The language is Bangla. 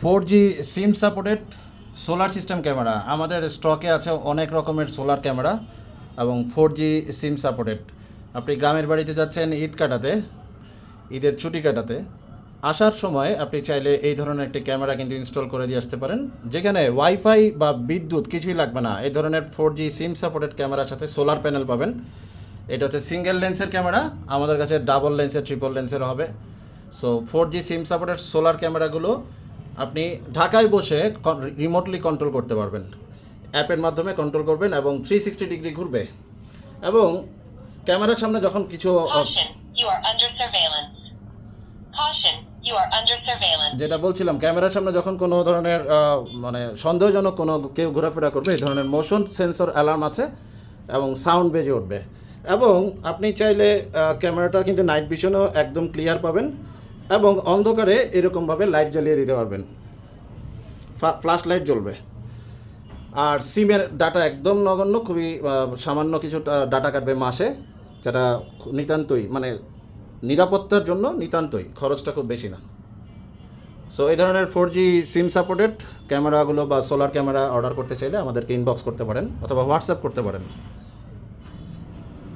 4G SIM supported solar system camera আমাদের স্টকে আছে অনেক রকমের সোলার ক্যামেরা এবং 4G সিম সাপোর্টেড। আপনি গ্রামের বাড়িতে যাচ্ছেন ঈদ কাটাতে, ঈদের ছুটি কাটাতে, আসার সময় আপনি চাইলে এই ধরনের একটি ক্যামেরা কিন্তু ইনস্টল করে দিয়ে আসতে পারেন, যেখানে ওয়াইফাই বা বিদ্যুৎ কিছুই লাগবে না। এই ধরনের 4G সিম সাপোর্টেড ক্যামেরার সাথে সোলার প্যানেল পাবেন। এটা হচ্ছে সিঙ্গেল লেন্সের ক্যামেরা, আমাদের কাছে ডাবল লেন্সের, ট্রিপল লেন্সের হবে। So 4G SIM supported solar ক্যামেরাগুলো আপনি ঢাকায় বসে রিমোটলি কন্ট্রোল করতে পারবেন, অ্যাপের মাধ্যমে কন্ট্রোল করবেন এবং 360 ডিগ্রি ঘুরবে। এবং ক্যামেরার সামনে যখন কিছু Caution, you are under surveillance. Caution, you are under surveillance. যেটা বলছিলাম, ক্যামেরার সামনে যখন কোনো ধরনের মানে সন্দেহজনক কোনো কেউ ঘোরাফেরা করবে, এই ধরনের মোশন সেন্সর অ্যালার্ম আছে এবং সাউন্ড বেজে উঠবে। এবং আপনি চাইলে ক্যামেরাটা কিন্তু নাইট ভিশনও একদম ক্লিয়ার পাবেন এবং অন্ধকারে এরকমভাবে লাইট জ্বালিয়ে দিতে পারবেন, ফ্ল্যাশ লাইট জ্বলবে। আর সিমের ডাটা একদম নগণ্য, খুবই সামান্য কিছু ডাটা কাটবে মাসে, যেটা নিতান্তই মানে নিরাপত্তার জন্য নিতান্তই, খরচটা খুব বেশি না। সো এই ধরনের 4G সিম সাপোর্টেড ক্যামেরাগুলো বা সোলার ক্যামেরা অর্ডার করতে চাইলে আমাদেরকে ইনবক্স করতে পারেন অথবা হোয়াটসঅ্যাপ করতে পারেন।